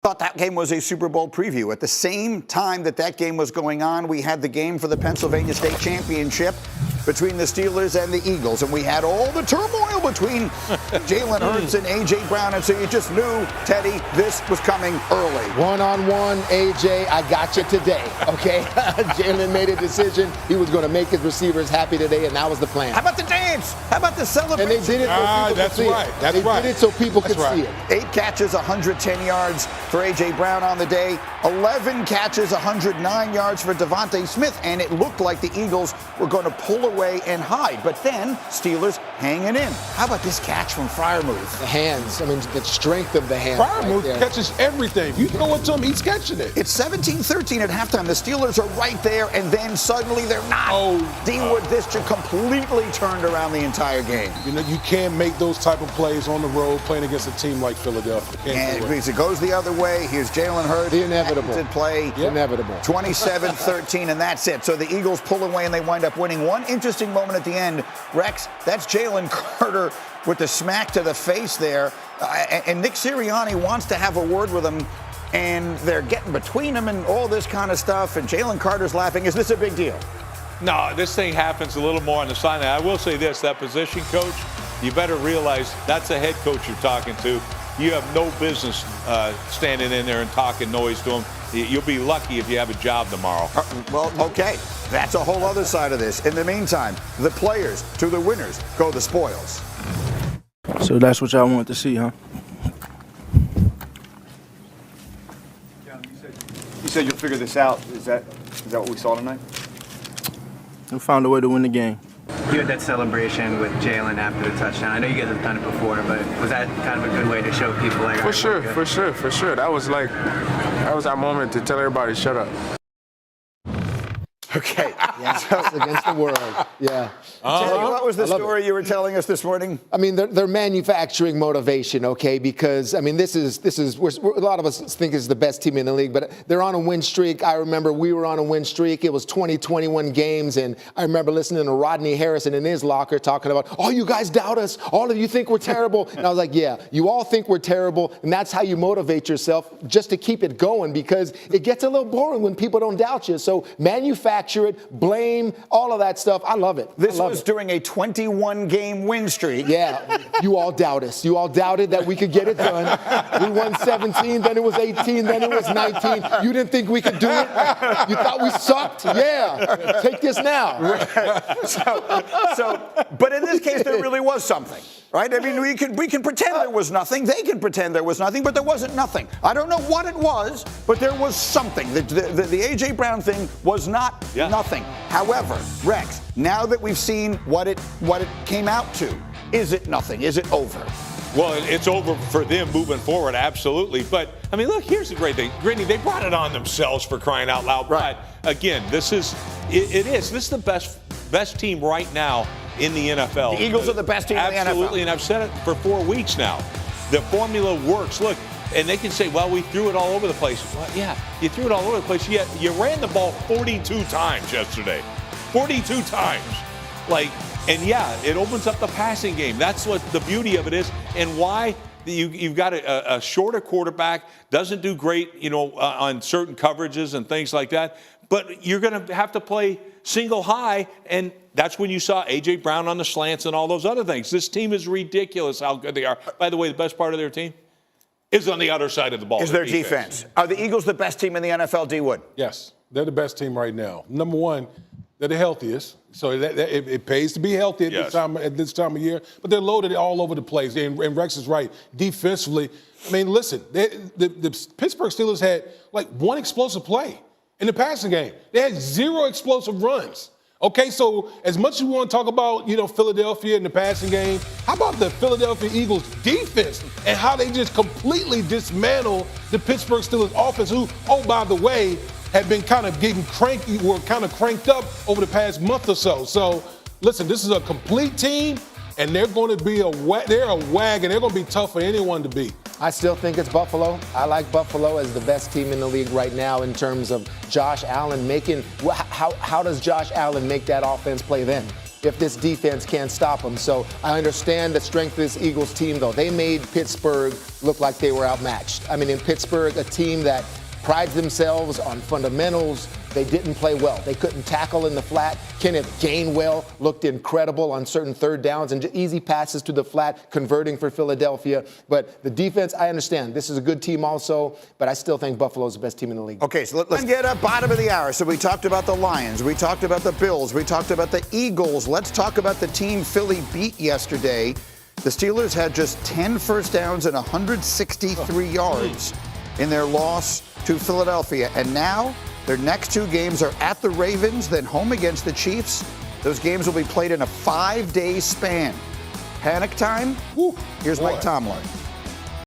Thought that game was a Super Bowl preview. At the same time that game was going on, we had the game for the Pennsylvania State Championship between the Steelers and the Eagles, and we had all the turmoil between Jalen Hurts and A.J. Brown, and so you just knew, Teddy, this was coming early. One-on-one, A.J., I got you today, okay? Jalen made a decision. He was going to make his receivers happy today, and that was the plan. How about the dance? How about the celebration? And they did it so people could see it. They did it so people could see it. 8 catches, 110 yards for A.J. Brown on the day. 11 catches, 109 yards for Devontae Smith, and it looked like the Eagles were going to pull away and hide. But then, Steelers hanging in. How about this catch from Freiermuth? The hands, I mean, the strength of the hands. Freiermuth catches everything. You throw it to him, he's catching it. It's 17-13 at halftime. The Steelers are right there, and then suddenly they're not. D-Wood, this just completely turned around the entire game. You know, you can't make those type of plays on the road playing against a team like Philadelphia. And as it goes the other way, here's Jalen Hurts. The inevitable. Play. Yep. Inevitable. 27-13, and that's it. So the Eagles pull away, and they wind up winning. One interesting moment at the end, Rex, that's Jalen Carter with the smack to the face there. And Nick Sirianni wants to have a word with him, and they're getting between them and all this kind of stuff, and Jalen Carter's laughing. Is this a big deal? No, this thing happens a little more on the sideline. I will say this, that position coach, you better realize that's a head coach you're talking to. You have no business standing in there and talking noise to him. You'll be lucky if you have a job tomorrow. Well, okay. That's a whole other side of this. In the meantime, the players to the winners go the spoils. So that's what y'all want to see, huh? You said you'll figure this out. Is that what we saw tonight? We found a way to win the game. You had that celebration with Jalen after the touchdown. I know you guys have done it before, but was that kind of a good way to show people? Like, for sure. That was our moment to tell everybody, shut up. Okay. Yeah, against the world. Yeah. What was the story you were telling us this morning? I mean, they're manufacturing motivation, okay? Because I mean, this is a lot of us think is the best team in the league, but they're on a win streak. I remember we were on a win streak. It was 21 games, and I remember listening to Rodney Harrison in his locker talking about, "Oh, you guys doubt us. All of you think we're terrible." And I was like, "Yeah, you all think we're terrible, and that's how you motivate yourself just to keep it going because it gets a little boring when people don't doubt you." So manufacture it, blame, all of that stuff. I love it. This was during a 21-game win streak. Yeah, you all doubt us. You all doubted that we could get it done. We won 17, then it was 18, then it was 19. You didn't think we could do it? You thought we sucked? Yeah, take this now. But in this case, there really was something, right? I mean, we can pretend there was nothing. They can pretend there was nothing, but there wasn't nothing. I don't know what it was, but there was something. The A.J. Brown thing was not nothing. However, Rex, now that we've seen what it came out to, is it nothing? Is it over? Well, it's over for them moving forward, absolutely. But, I mean, look, here's the great thing. Gritty, they brought it on themselves for crying out loud. Right. But, again, this is the best team right now in the NFL. The Eagles are the best team in the NFL. Absolutely, and I've said it for 4 weeks now. The formula works. Look, and they can say, well, we threw it all over the place. Well, yeah, you threw it all over the place. Yet you ran the ball 42 times yesterday. 42 times. And yeah, it opens up the passing game. That's what the beauty of it is, and why you've got a shorter quarterback, doesn't do great, on certain coverages and things like that. But you're going to have to play single high, and that's when you saw A.J. Brown on the slants and all those other things. This team is ridiculous how good they are. By the way, the best part of their team is on the other side of the ball. Is their defense. Are the Eagles the best team in the NFL, D-Wood? Yes, they're the best team right now. Number one, they're the healthiest, so it pays to be healthy at this time of year. But they're loaded all over the place. And Rex is right. Defensively, I mean, listen, the Pittsburgh Steelers had one explosive play in the passing game. They had 0 explosive runs. Okay, so as much as we want to talk about, Philadelphia in the passing game, how about the Philadelphia Eagles defense and how they just completely dismantled the Pittsburgh Steelers offense, who, oh, by the way, had been kind of getting cranky, were kind of cranked up over the past month or so. So, listen, this is a complete team, and they're going to be they're a wagon. They're going to be tough for anyone to beat. I still think it's Buffalo. I like Buffalo as the best team in the league right now in terms of Josh Allen making. How does Josh Allen make that offense play then? if this defense can't stop them. So I understand the strength of this Eagles team, though. They made Pittsburgh look like they were outmatched. I mean, in Pittsburgh, a team that prides themselves on fundamentals, they didn't play well. They couldn't tackle in the flat. Kenneth Gainwell looked incredible on certain third downs and easy passes to the flat, converting for Philadelphia. But the defense, I understand. This is a good team also, but I still think Buffalo's the best team in the league. Okay, so let's get up bottom of the hour. So we talked about the Lions. We talked about the Bills. We talked about the Eagles. Let's talk about the team Philly beat yesterday. The Steelers had just 10 first downs and 163 yards in their loss to Philadelphia. And now their next two games are at the Ravens, then home against the Chiefs. Those games will be played in a 5-day span. Panic time? Here's Mike Tomlin.